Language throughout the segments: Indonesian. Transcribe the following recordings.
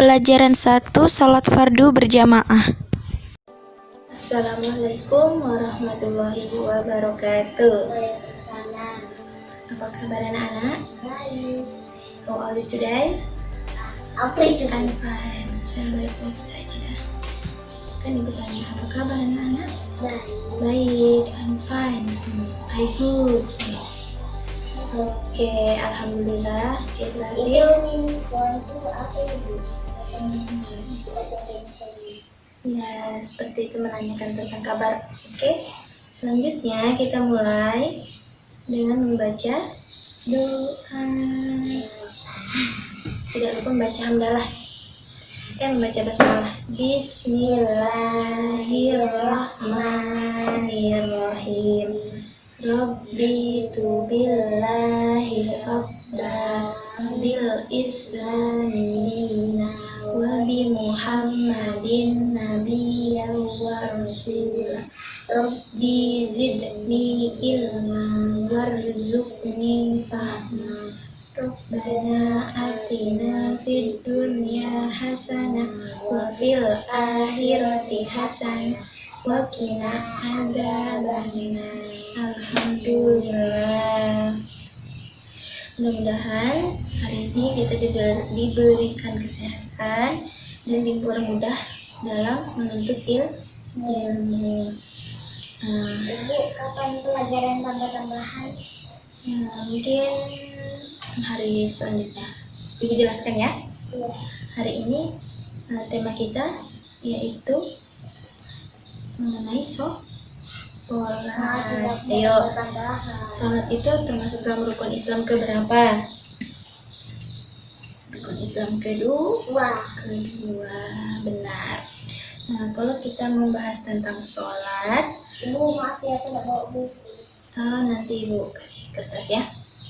Pelajaran 1, Salat Fardu berjamaah. Assalamualaikum warahmatullahi wabarakatuh. Waalaikumsalam. Apa kabar anak-anak? Baik. How are you today? Apa itu? I'm fine. Saya baik-baik saja. Kan ibu tanya, apa kabar anak-anak? Baik. Baik, I'm fine. I good. Oke, alhamdulillah. Kita lagi. Itu apa itu? Bahasa Indonesia. Ya, seperti itu menanyakan tentang kabar. Oke, selanjutnya kita mulai dengan membaca doa. Tidak lupa membaca hamdalah. Membaca basmalah. Bismillahirrahmanirrahim. Rabbi tu billahi abda bil islamina wa bi muhammadin nabiyya wa rasula. Rabbi zidni ilman warzuqni fahma. Rabbana atina fid dunya hasanah wa fil akhirati hasanah wa qina adzabannar. Alhamdulillah. Mudah-mudahan hari ini kita diberikan kesehatan dan dipermudah dalam menuntut ilmu. Ibu, kapan pelajaran tambah-tambahan? Ya, mungkin hari selanjutnya. Ibu jelaskan ya. Iya. Hari ini tema kita yaitu mengenai sholat. Ayo, sholat itu termasuk dalam rukun Islam keberapa? Rukun Islam kedua, benar. Nah, kalau kita membahas tentang sholat, Ibu, maaf ya, aku nggak bawa buku. nanti ibu kasih kertas ya.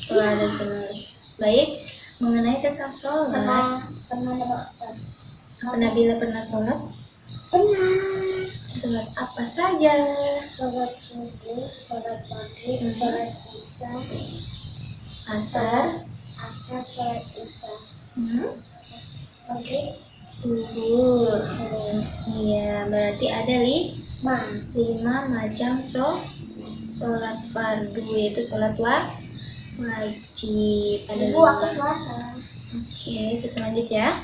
Kalau ada menulis. Baik, mengenai tentang sholat. Sama nama atas. Apa Nabila pernah sholat? Pernah. Sholat apa saja? Sholat subuh, sholat maghrib, sholat isya, Asar, sholat isya, maghrib, zuhur. Iya, berarti ada 5 macam sholat fardu, yaitu sholat wajib. Ada Ibu, 5. aku puasa. Oke, kita lanjut ya.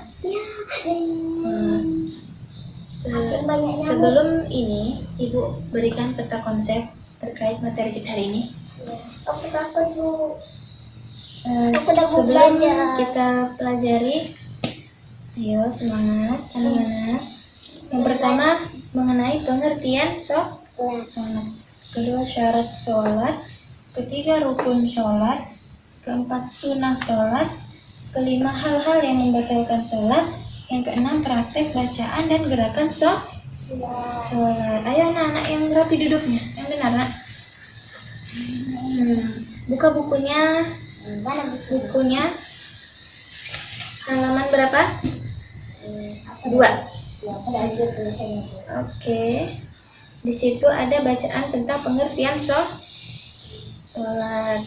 Banyaknya, Sebelum ini, Ibu berikan peta konsep terkait materi kita hari ini. Aku takut, Bu. Aku udah mau Sebelum belajar. kita pelajari, ayo semangat anak-anak. Yang pertama mengenai pengertian sholat. Kedua syarat sholat. Ketiga rukun sholat. Keempat sunnah sholat. Kelima hal-hal yang membatalkan sholat. Yang keenam praktek bacaan dan gerakan sholat. Ayo anak-anak yang rapi duduknya, yang benar nak. Buka bukunya. Bukunya halaman berapa? 2. Oke. Di situ ada bacaan tentang pengertian sholat.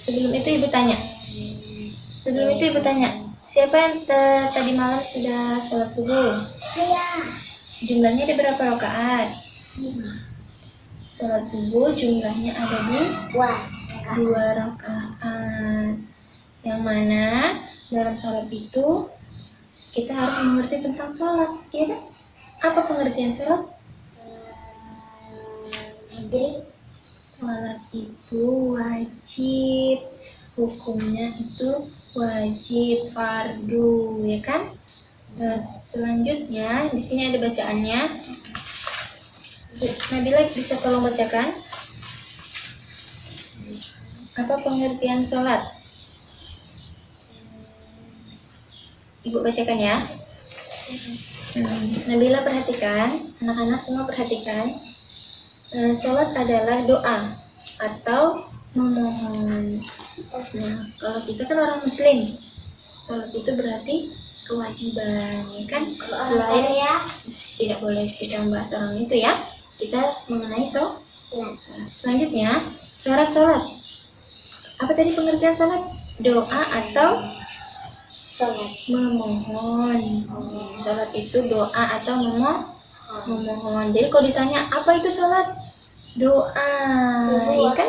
Sebelum itu ibu tanya. Siapa yang tadi malam sudah sholat subuh? Saya. Jumlahnya ada berapa rakaat? 5. Sholat subuh jumlahnya ada 2 rakaat. Yang mana dalam sholat itu kita harus mengerti tentang sholat, ya kan? Apa pengertian sholat? Sholat itu wajib, hukumnya itu wajib fardu, ya kan? Selanjutnya di sini ada bacaannya. Nabila bisa tolong bacakan? Apa pengertian sholat? Ibu bacakan ya. Nabila perhatikan, anak-anak semua perhatikan. Sholat adalah doa atau memohon. Nah, kalau kita kan orang muslim, sholat itu berarti kewajiban, ya kan? Selain tidak boleh kita membahas orang itu ya, kita mengenai sholat. Selanjutnya syarat sholat. Apa tadi pengertian sholat? Doa atau Sholat. memohon. Sholat itu doa atau memohon. Jadi kalau ditanya apa itu sholat? Doa. Iya kan?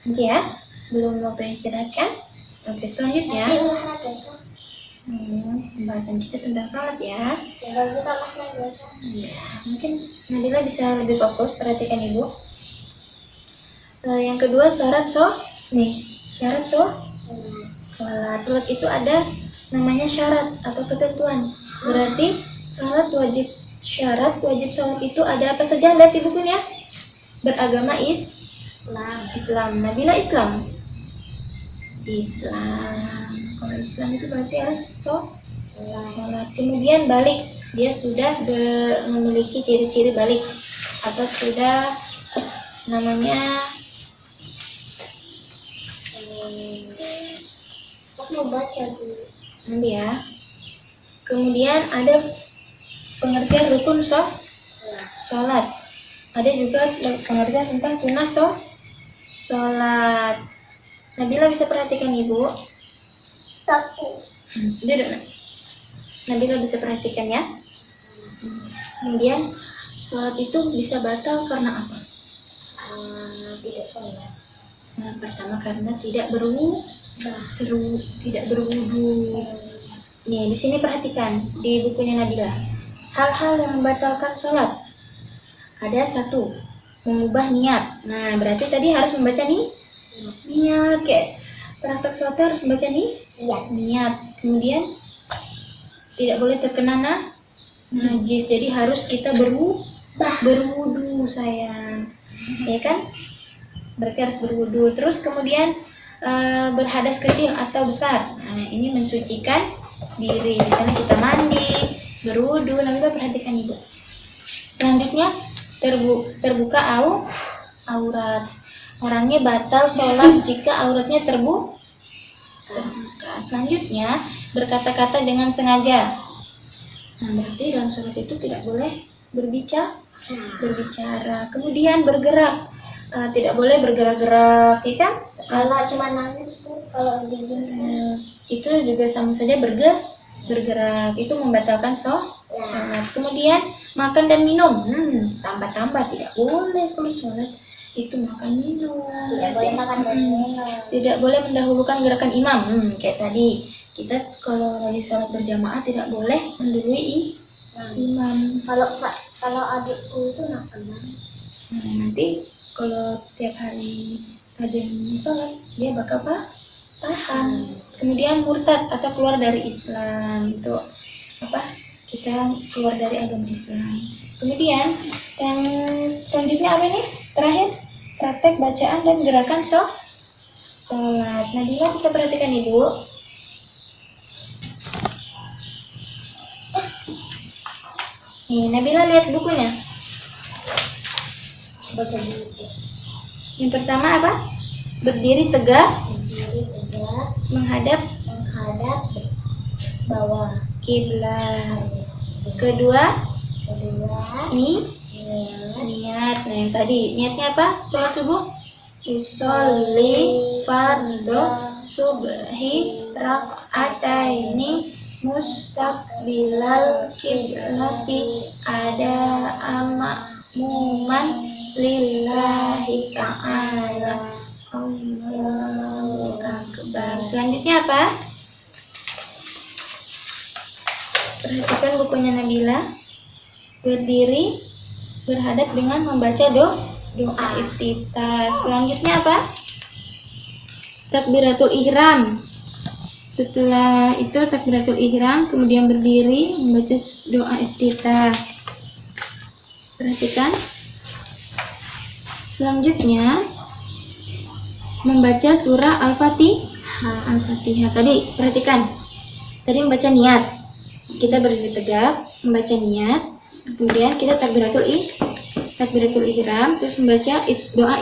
Nanti ya. Belum waktu istirahat kan? Oke, selanjutnya. Pembahasan kita tentang sholat ya. Mungkin Nabila bisa lebih fokus, perhatikan ibu. Yang kedua syarat syarat sholat. Sholat itu ada namanya syarat atau ketentuan. Berarti syarat wajib sholat itu ada apa saja? Lihat di bukunya. Beragama Islam. Nabila Islam. Kalau Islam itu berarti harus sholat. Kemudian balik, dia sudah memiliki ciri-ciri balik atau sudah namanya membaca dulu nanti ya. Kemudian ada pengertian rukun sholat. Ada juga pengertian tentang sunnah sholat. Nabila bisa perhatikan ibu. Duduk. Nabila bisa perhatikan ya. Kemudian sholat itu bisa batal karena apa? tidak sholat. Pertama karena tidak berwudu. Nih di sini perhatikan di bukunya Nabila. Hal-hal yang membatalkan sholat. Ada 1, mengubah niat. Nah berarti tadi harus membaca niat, kayak praktek sholat harus membaca niat. Kemudian tidak boleh terkena najis. Jadi harus kita berwudu sayang, ya kan? Berarti harus berwudu. Terus kemudian berhadas kecil atau besar. Nah ini mensucikan diri. Misalnya kita mandi, berwudu. Nabila perhatikan ibu. Selanjutnya terbuka aurat. Orangnya batal sholat jika auratnya terbuka. Selanjutnya berkata-kata dengan sengaja. Nah berarti dalam sholat itu tidak boleh berbicara. Kemudian bergerak, tidak boleh bergerak-gerak, ya kan? Kalau cuma nangis tuh, kalau itu juga sama saja bergerak. Itu membatalkan sholat. Kemudian makan dan minum, tambah tidak boleh kalau sholat. Itu makan minum. Tidak boleh makan dan minum. Tidak boleh mendahulukan gerakan imam. Kayak tadi kita kalau lagi sholat berjamaah tidak boleh mendului imam. Kalau adikku itu nakal banget. Nanti kalau tiap hari rajin sholat dia bakal paham. Kemudian murtad atau keluar dari Islam, itu kita keluar dari agama Islam. Kemudian yang selanjutnya apa nih? Terakhir, praktek bacaan dan gerakan sholat. Nabila bisa perhatikan ibu. Nih, Nabila lihat bukunya. Baca dulu. Yang pertama apa? Berdiri tegak. Menghadap bawah. kiblat. Kedua, niat. Nah yang tadi niatnya apa? Sholat subuh. Usolli fardhu subhi rak'ataini mustaqbilal kiblati ada ma'muman lillahi ta'ala. Allahu akbar. Selanjutnya apa? Perhatikan bukunya Nabila. Berdiri berhadap dengan membaca doa iftitah. Selanjutnya apa? Takbiratul ihram. Setelah itu takbiratul ihram, kemudian berdiri membaca doa iftitah. Perhatikan. Selanjutnya membaca surah Al-Fatihah. Tadi perhatikan. Tadi membaca niat. Kita berdiri tegak, membaca niat. Kemudian kita takbiratul ihram, terus membaca doa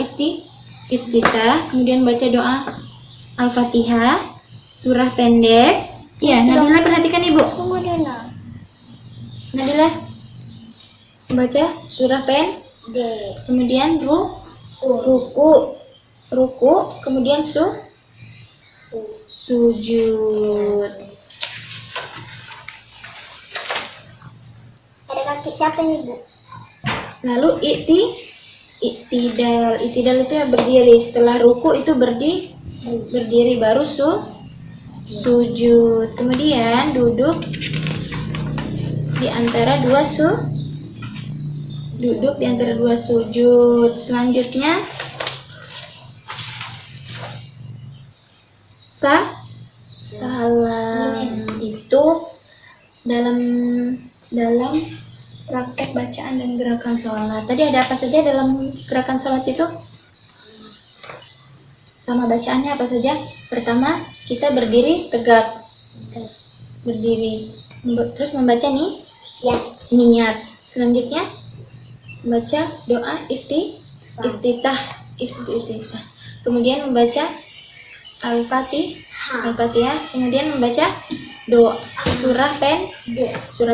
iftitah, kemudian baca doa Al-Fatihah, surah pendek. Iya, Nabila perhatikan ibu. Tunggu dulu. Nabila membaca surah pendek, kemudian ruku, kemudian sujud. siapa nih Bu? Lalu iktidal. Iktidal itu ya berdiri. Setelah ruku itu berdiri baru sujud. Kemudian duduk di antara dua sujud. Selanjutnya salam. Itu dalam praktek bacaan dan gerakan sholat. Tadi ada apa saja dalam gerakan sholat itu? Sama bacaannya apa saja? Pertama, kita berdiri tegak. Berdiri. Terus membaca niat. Selanjutnya membaca doa iftitah. Kemudian membaca Al-Fatihah. Kemudian membaca doa surah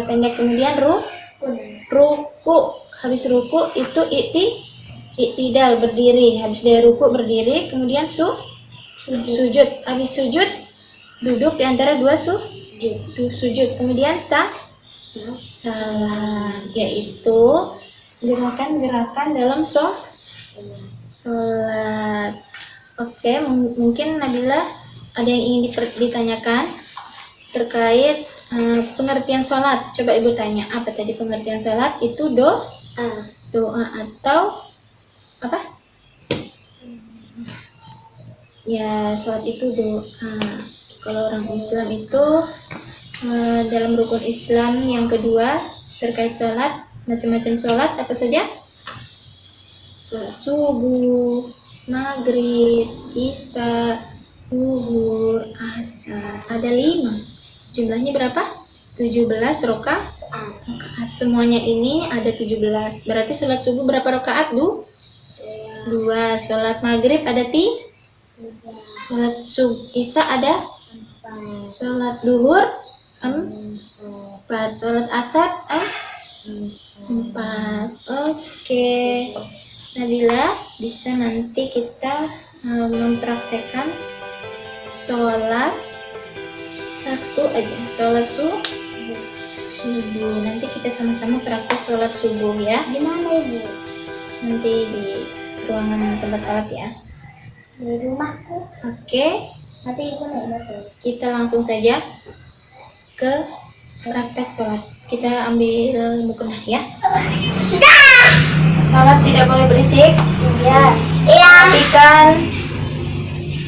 pendek. Kemudian ruku. Habis ruku itu iktidal berdiri. Habis dari ruku berdiri. Kemudian sujud. Habis sujud duduk di antara dua sujud. Kemudian salam, yaitu gerakan dalam sholat. Oke, mungkin Nabila ada yang ingin ditanyakan terkait pengertian sholat. Coba Ibu tanya, apa tadi pengertian sholat? Itu doa atau apa? Ya, sholat itu doa. Kalau orang Islam itu dalam rukun Islam yang kedua terkait sholat, macam-macam sholat apa saja? Sholat subuh, maghrib, isya, zuhur, asar. Ada 5. Jumlahnya berapa? 17 rakaat. Semuanya ini ada 17. Berarti sholat subuh berapa rakaat, Bu? 2. Sholat maghrib ada 3. Sholat isya ada 4. Sholat zuhur 4. Sholat asar 4. Oke. Nabila, bisa nanti kita mempraktekkan sholat satu aja, sholat subuh. Nanti kita sama-sama praktek sholat subuh ya. Di mana Ibu? Nanti di ruangan tempat sholat ya. Di rumahku. Oke. Nanti Ibu naik motor. Kita langsung saja ke praktek sholat. Kita ambil mukenah ya. Sholat tidak boleh berisik. Iya. Perhatikan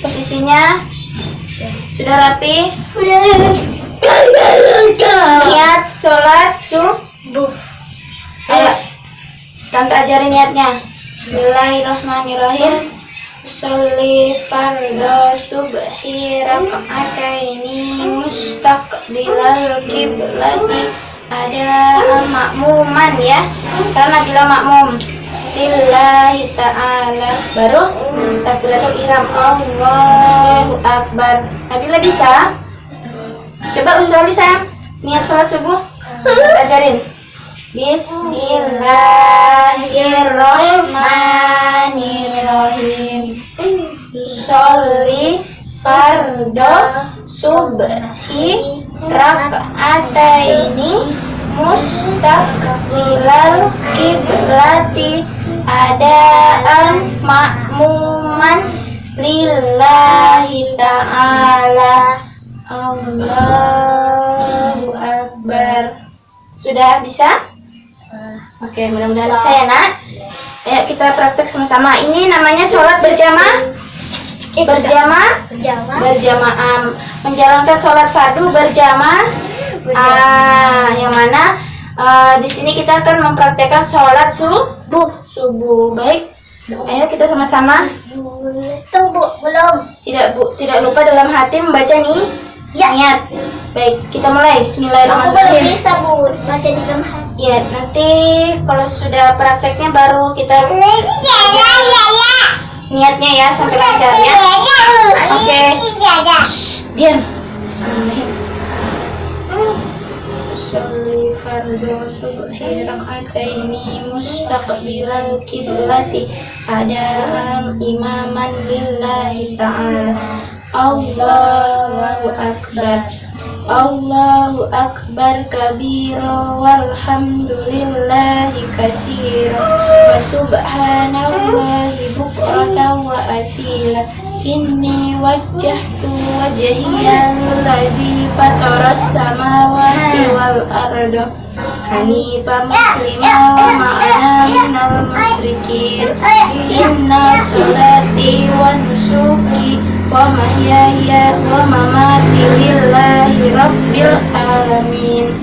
posisinya. Sudah rapi? Niat sholat subuh. Ayo, Tante ajarin niatnya. Bismillahirrahmanirrahim. Sholli fardhu subhi raka'ataini mustaqbilal kiblati. Ada makmuman ya, karena bila makmum lillahi ta'ala, baru takbiratul ihram, Allahu akbar. Nabila bisa? Coba usul sayang, niat sholat subuh. Ajarin. Bismillahirrahmanirrahim. Sholli fardhu subhi raka'ataini mustaqbilal kiblati. Adaan makmuman lillahi ta'ala, Allahu akbar. Sudah bisa? Oke, mudah-mudahan bisa ya nak. Ayo kita praktek sama-sama. Ini namanya sholat berjamaah. Berjamaah. Menjalankan sholat fardu berjamaah. Yang mana di sini kita akan mempraktekkan sholat subuh. Baik. Ayo kita sama-sama. Tunggu, belum. Tidak lupa dalam hati membaca niat. Baik, kita mulai. Aku belum Bismillahirrahmanirrahim. bisa Bu baca di dalam hati. Ya, nanti kalau sudah prakteknya baru kita niatnya ya sampai lancarnya. Oke. Diam. Bismillahirrahmanirrahim. Sholli fardhu subhi raka'ataini mustaqbilal kiblati. Ada imaman lillahi ta'ala, Allahu akbar. Allahu akbar kabira walhamdulillahi katsira wa subhanallahi bukratan wa asila. Inni wajjahtu wajhiya lilladzi fataras samawati wal arda hanifan musliman wa ma ana minal musyrikin. Inna sholati wa nusuki wa mahyaya wa mamati lillahi rabbil alamin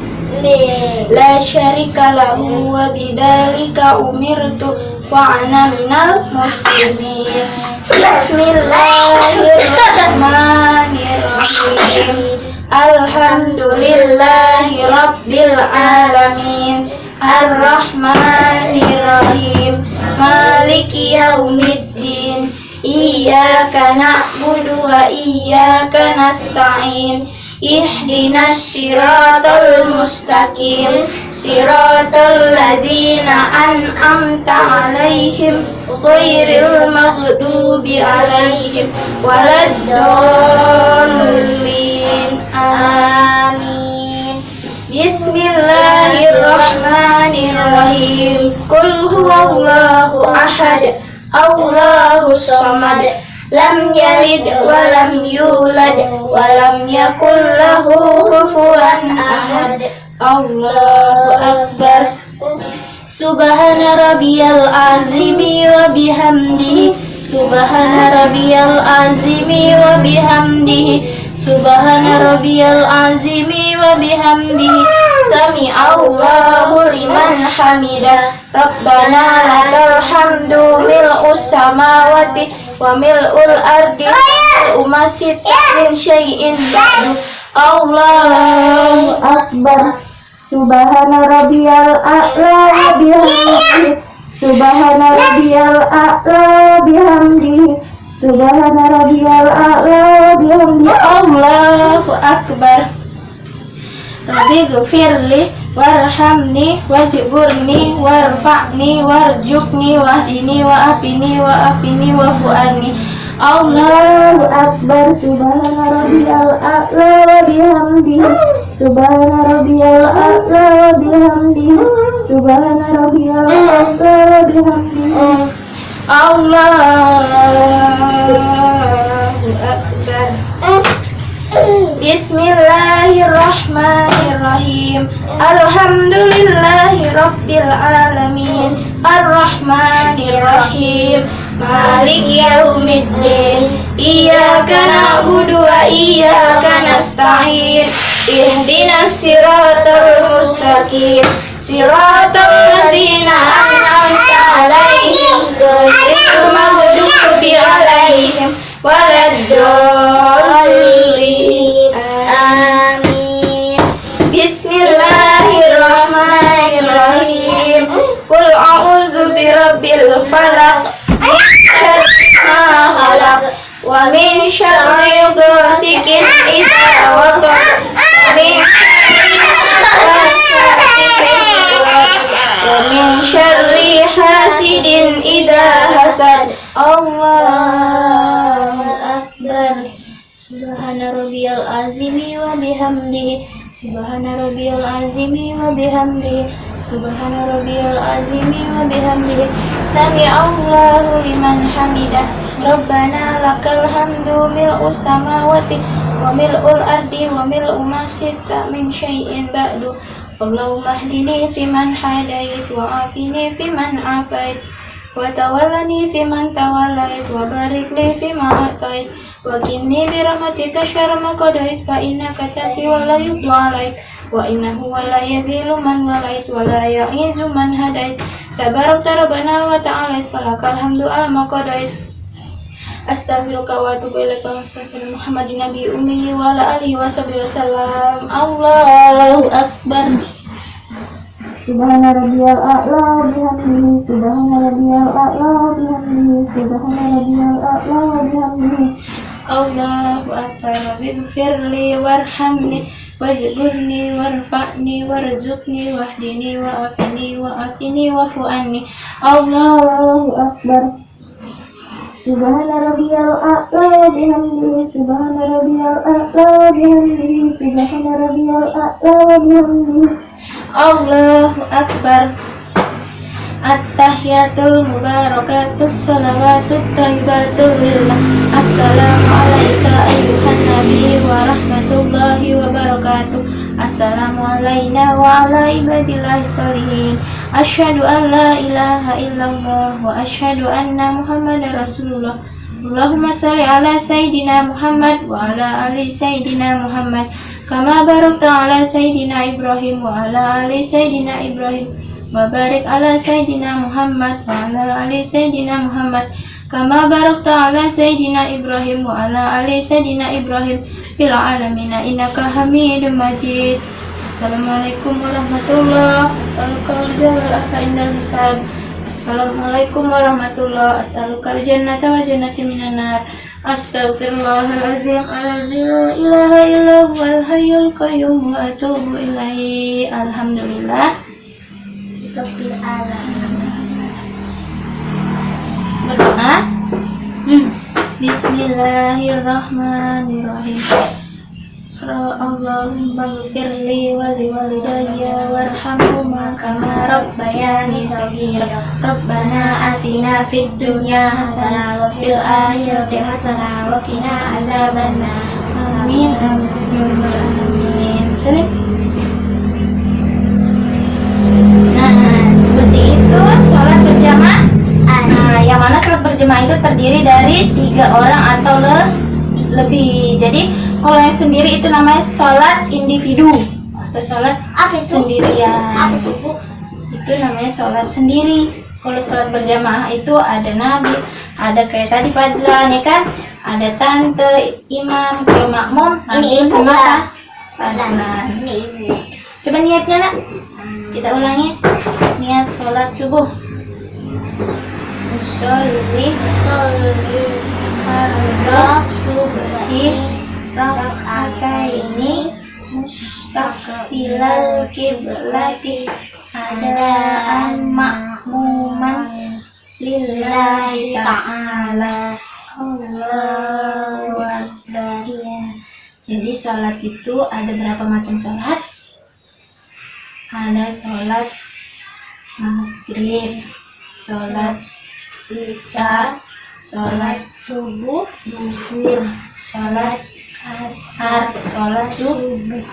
la syarika lahu wa bidzalika umirtu wa ana minal muslimin. Bismillahirrahmanirrahim. Alhamdulillahi rabbil alamin. Ar-Rahmanirrahim. Maliki yaumiddin. Iyyaka na'budu wa iyyaka nasta'in. Ihdinas siratal mustaqim. Siratal ladzina an'amta 'alaihim ghairil maghdubi 'alaihim waladdallin. Amin. Bismillahirrahmanirrahim. Qul huwallahu ahad. Allahus samad. Lam yalid wa lam yulad wa lam yakul lahu kufuwan ahad. Allahu akbar. Subhana rabbiyal azimi wa bihamdihi. Subhana rabbiyal azimi wa bihamdihi. Subhana rabbiyal azimi wa bihamdihi. Sami'allahu liman hamidah. Rabbana lakal hamdu mil'us samawati wa mil'ul ardi wa min syai'in ba'du. Allahu akbar. Subhana rabbiyal a'la wa bihamdihi. Subhana rabbiyal a'la wa bihamdihi. Subhana rabbiyal a'la wa bihamdihi. Allahu akbar. Rabbi ghfirli warhamni wajburni warfa'ni warjukni wahdini wa'afini wa'afini wa'fu'ani. Allahu akbar. Subhana rabbiyal a'la wa bihamdihi. Subhana rabbiyal a'la wa bihamdihi. Subhana rabbiyal a'la wa bihamdihi. Allahu akbar. Bismillahirrahmanirrahim. Alhamdulillahi rabbil alamin. Ar-Rahmanirrahim. Maliki yaumiddin. Iyyaka na'budu wa iyyaka nasta'in. Ihdinas siratal mustaqim. Siratal ladzina an'amta 'alaihim ghairil maghdubi 'alaihim waladdallin. Amin. Bismillahirrahmanirrahim. Qul a'udzu birabbil falaq min syarri ma khalaq wa min syarri ghasikin idza waqab wa min syarri hasidin idza hasad. Allahu akbar. Subhana rabbiyal azimi wa bihamdihi. Subhana rabbiyal azimi wa bihamdihi. Subhana rabbiyal azimi wa bihamdihi. Sami'allahu liman hamidah. Rabbana lakal hamdu mil'us samawati wa mil'ul ardi wa mil'u ma syi'ta min syai'in ba'du. Allahumma hdini fiman hadait wa afini fiman afait wa tawallani fiman tawallait wa barik li fima atait wa qini bi rahmatika syarra ma qadait fa innaka taqdi wa la yuqda alaik wa innahu wa la yadhillu man walait wa la ya'izu man hadait tabarakta rabbana wa ta'ala falakal hamdu ala ma qadait. Astaghfiruka wa atubu ilaika wa sallallahu Muhammadin nabi ummi wa ala alihi wa sahbihi wasallam. Allahu akbar. Subhana rabbiyal a'la wa bihamdihi. Subhana rabbiyal a'la wa bihamdihi. Subhana rabbiyal a'la wa bihamdihi. Allahu akbar. Rabbighfirli warhamni wajburni warfa'ni warzuqni wahdini wa'afini wa'afini wa'fu'anni. Allahu akbar. Subhana rabbiyal a'la wa bihamdihi. Subhana rabbiyal a'la wa bihamdihi. Subhana rabbiyal a'la wa bihamdihi. Allahu Akbar. At-tahiyatul mubarakatus salawatut thayyibatul lillah. Assalamu alayka ayyuhan nabi wa rahmatullahi wa barakatuh. Assalamu alayna wa ala ibadillahi sholihin. Asyhadu an la ilaha illallah wa asyhadu anna muhammadar rasulullah. Allahumma shalli ala sayyidina Muhammad wa ala ali sayyidina Muhammad kama barakta ala sayyidina Ibrahim wa ala ali sayyidina Ibrahim wa barik ala sayyidina Muhammad wa ala ali sayyidina Muhammad kama barakta ala sayyidina Ibrahim wa ala ali sayyidina Ibrahim fil alamin innaka Hamidum Majid. Assalamualaikum warahmatullahi wabarakatuh. Assalamualaikum warahmatullahi as'alukal jannata wa jannati minan nar. Astaghfirullahaladzim alladzi la ilaha illa huwal hayyul qayyum wa atubu ilaihi. Alhamdulillah Rabbil alamin. Berdoa. Bismillahirrahmanirrahim. Allahumma ghfirli wa liwalidayya warhamhuma kama rabbayani shaghira. Rabbana atina fid dunya hasanah wa fil akhirati hasanah wa qina adzabannar. Amin amin. Salim. Nah, seperti itu sholat berjamaah. Nah, yang mana sholat berjamaah itu terdiri dari 3 orang atau lebih. Jadi kalau yang sendiri itu namanya sholat individu atau sholat sendirian. Itu namanya sholat sendiri. Kalau sholat berjamaah itu ada nabi, ada kayak tadi padlan ya kan, ada tante, imam, kalau makmum nanti sama padlan. Coba niatnya nak, kita ulangi. Niat sholat subuh. Usolli fardhu subhi rak'ataini mustaqbilal kiblati adaan makmuman lillahi ta'ala. Allahu Akbar. Jadi sholat itu ada berapa macam sholat? Ada sholat maghrib, sholat isya, sholat subuh, zuhur, sholat asar, sholat subuh.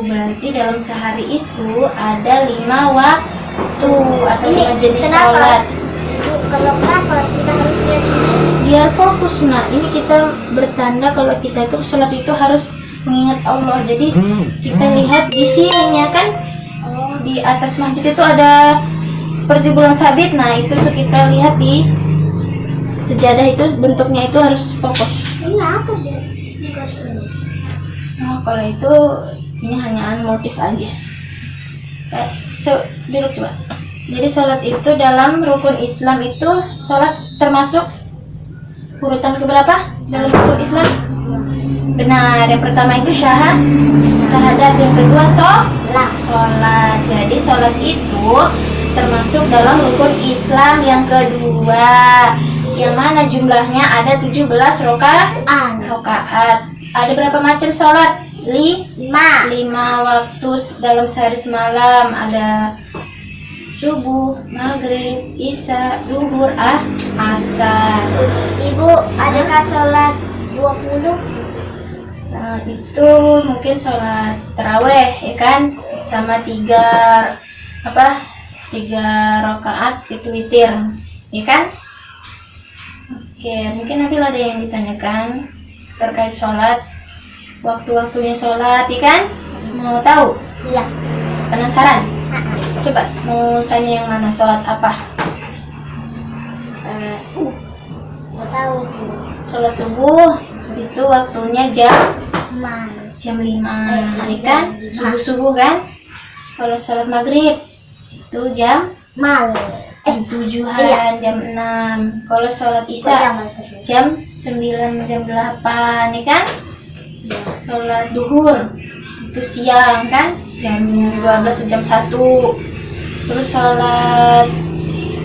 Berarti dalam sehari itu ada 5 waktu atau 5 jenis sholat. Kenapa kita harus lihat ini? Biar fokus. Nah, ini kita bertanda kalau kita itu sholat itu harus mengingat Allah. Jadi kita lihat di sininya kan, di atas masjid itu ada seperti bulan sabit. Nah, itu kita lihat di sejadah itu bentuknya itu harus fokus. Ini apa dia? Nah, kalau itu ini hanya motif aja. Duduk coba. Jadi sholat itu dalam rukun Islam itu sholat termasuk urutan keberapa dalam rukun Islam? Benar, yang pertama itu syahadat, yang kedua sholat. Jadi sholat itu termasuk dalam rukun Islam yang kedua, yang mana jumlahnya ada 17 rakaat. Ada berapa macam sholat? 5 waktu dalam sehari semalam. Ada subuh, maghrib, isya, zuhur, asar. Ibu, adakah sholat 20? Nah, itu mungkin sholat taraweh ya kan, sama 3 rakaat itu witir ya kan. Oke, mungkin nanti ada yang ditanyakan terkait sholat, waktu-waktunya sholat ya kan, mau tahu? Iya. Penasaran? Coba mau tanya yang mana, sholat apa? Mau tahu? Sholat subuh itu waktunya jam 5 ya kan, subuh kan. Kalau sholat maghrib itu jam 7-an, jam 6. Kalau sholat isya jam 9, jam 8 ya kan. Sholat duhur itu siang kan, jam 12, jam 1. Terus sholat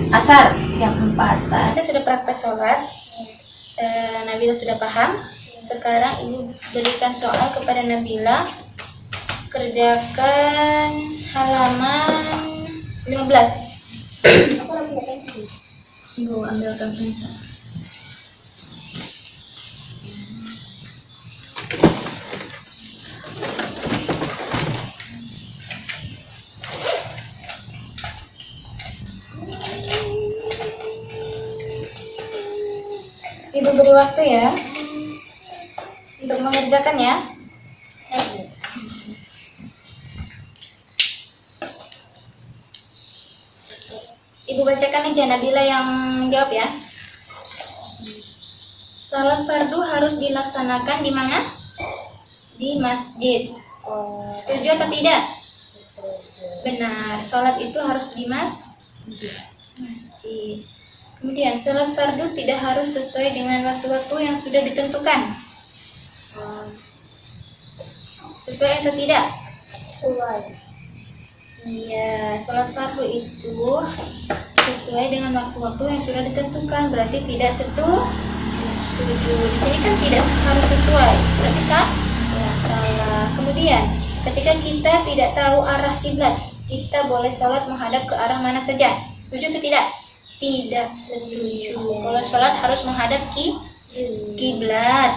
asar jam 4. Kita sudah praktek sholat. Nabila sudah paham. Sekarang Ibu berikan soal kepada Nabila. Kerjakan halaman 15. Ibu ambilkan pensel. Ibu beri waktu ya untuk mengerjakan ya. Ibu bacakan aja, Nabila yang menjawab ya. Salat fardu harus dilaksanakan di mana? Di masjid. Setuju atau tidak? Benar, salat itu harus di masjid. Kemudian, salat fardu tidak harus sesuai dengan waktu-waktu yang sudah ditentukan. Sesuai atau tidak? Sesuai. Iya, salat fardu itu sesuai dengan waktu-waktu yang sudah ditentukan. Berarti tidak setuju. Di sini kan tidak harus sesuai. Berarti salah. Kemudian, ketika kita tidak tahu arah kiblat, kita boleh salat menghadap ke arah mana saja. Setuju atau tidak? Tidak setuju. Kalau salat harus menghadap kiblat.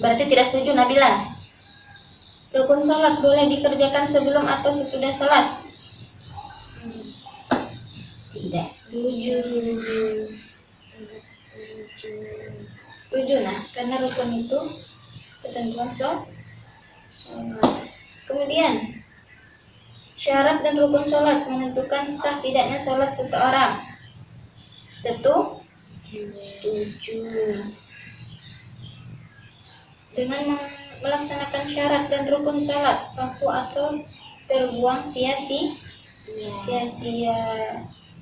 Berarti tidak setuju, Nabila. Rukun salat boleh dikerjakan sebelum atau sesudah salat? Tidak setuju. Setuju, nah, karena rukun itu ketentuan salat. Kemudian, syarat dan rukun salat menentukan sah tidaknya salat seseorang. Setuju. Dengan melaksanakan syarat dan rukun salat, waktu atau terbuang sia-sia.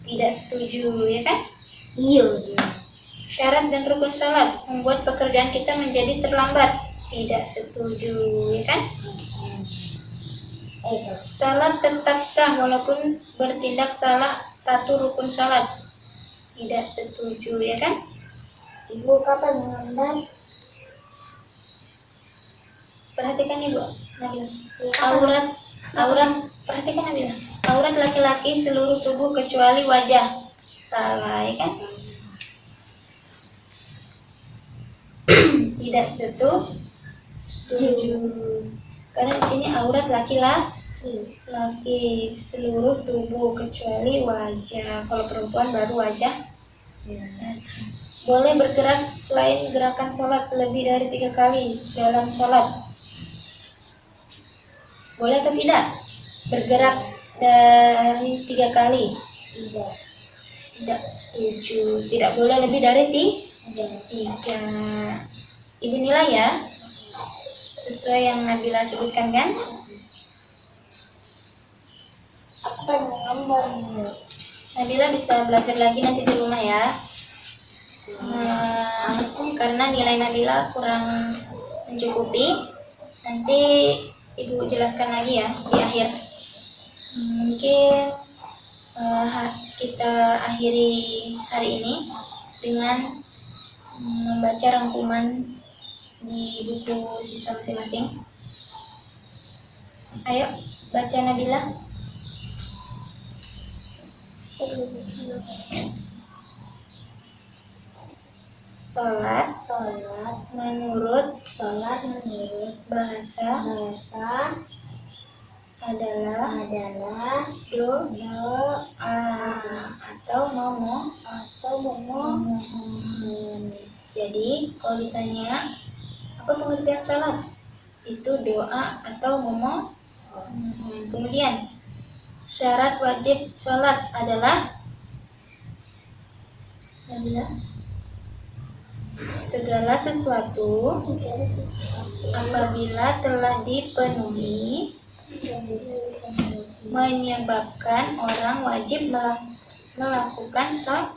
Tidak setuju, ya kan? Iya. Syarat dan rukun salat membuat pekerjaan kita menjadi terlambat. Tidak setuju, ya kan? Salat tetap sah walaupun bertindak salah satu rukun salat. Tidak setuju, ya kan? Ibu kapan mengenal? Perhatikan Ibu, Nabila. Aurat, perhatikan Nabila. Aurat laki-laki seluruh tubuh kecuali wajah. Salah, ya kan? Tidak setuju. Karena di sini aurat laki-laki seluruh tubuh kecuali wajah. Kalau perempuan baru wajah saja. Boleh bergerak selain gerakan sholat lebih dari 3 kali dalam sholat. Boleh atau tidak? Bergerak dari 3 kali. Tidak setuju. Tidak boleh lebih dari 3. Ibu nilai ya. Sesuai yang Nabila sebutkan kan? Apa nomornya? Nabila bisa belajar lagi nanti di rumah ya. Karena nilai Nabila kurang mencukupi. Nanti Ibu jelaskan lagi ya di akhir. Mungkin kita akhiri hari ini dengan membaca rangkuman di buku siswa masing-masing. Ayo baca, Nabila. Sholat menurut bahasa adalah doa atau memohon. Jadi kalau ditanya apa pengertian sholat, itu doa atau memohon. Kemudian syarat wajib sholat adalah segala sesuatu apabila telah dipenuhi menyebabkan orang wajib melakukan sholat.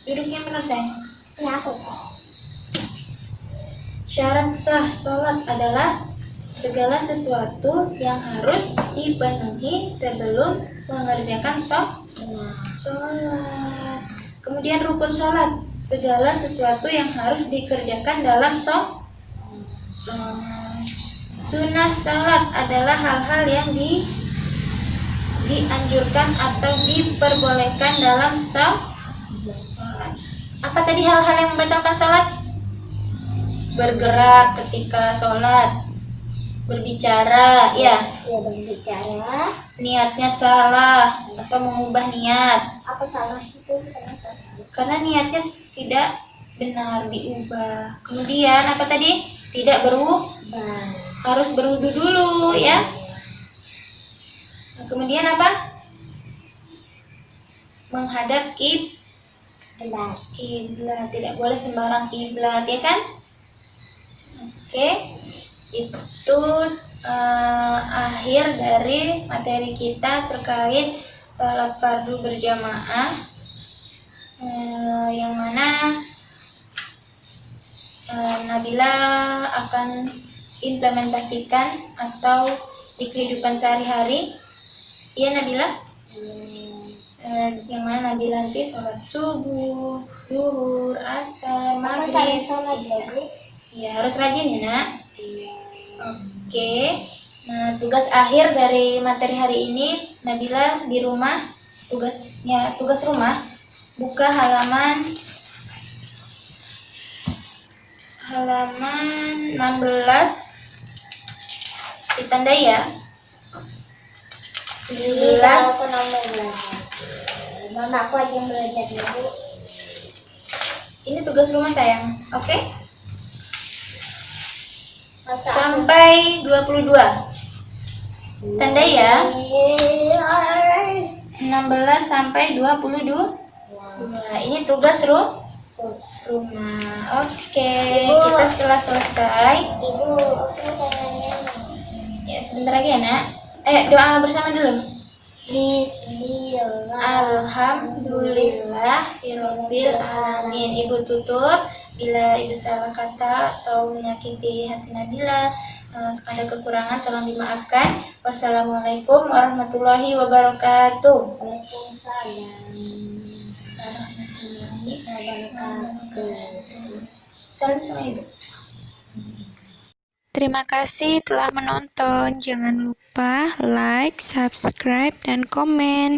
Duduknya benar sayang. Ya, aku. Syarat sah sholat adalah segala sesuatu yang harus dipenuhi sebelum mengerjakan sholat. Kemudian rukun sholat, segala sesuatu yang harus dikerjakan dalam sholat. Sunnah sholat adalah hal-hal yang dianjurkan atau diperbolehkan dalam sholat. Apa tadi hal-hal yang membatalkan sholat? Bergerak ketika sholat, berbicara, ya, berbicara. niatnya salah atau mengubah niat. Apa salah itu? Kenapa salah? Karena niatnya tidak benar, diubah. Kemudian apa tadi? Tidak berwudu, harus berwudu dulu, ya. Nah, kemudian apa? Menghadap kiblat, tidak boleh sembarang kiblat, ya kan? Oke, itu akhir dari materi kita terkait salat fardu berjamaah, yang mana Nabila akan implementasikan atau di kehidupan sehari-hari. Iya Nabila? Yang mana Nabila nanti sholat subuh, zuhur, asar, maghrib, isya. Ya, harus rajin ya nak. Oke. Nah, tugas akhir dari materi hari ini, Nabila di rumah, tugas rumah, buka halaman 16, ditandai ya. 17. Mama aku aja belajar dulu. Ini tugas rumah sayang, oke? Sampai 22. Tandai ya. 16 sampai 22. Nah, ini tugas rumah. Oke, kita telah selesai. Ibu, aku mau tanya. Ya, sebentar lagi ya, Nak. Doa bersama dulu. Bismillah. Alhamdulillahirabbil alamin. Ibu tutup. Bila ibu salah kata atau menyakiti hati Nabila, ada kekurangan tolong dimaafkan. Wassalamualaikum warahmatullahi wabarakatuh. Waalaikumsalam warahmatullahi wabarakatuh. Salam sama ibu. Terima kasih telah menonton. Jangan lupa like, subscribe, dan komen.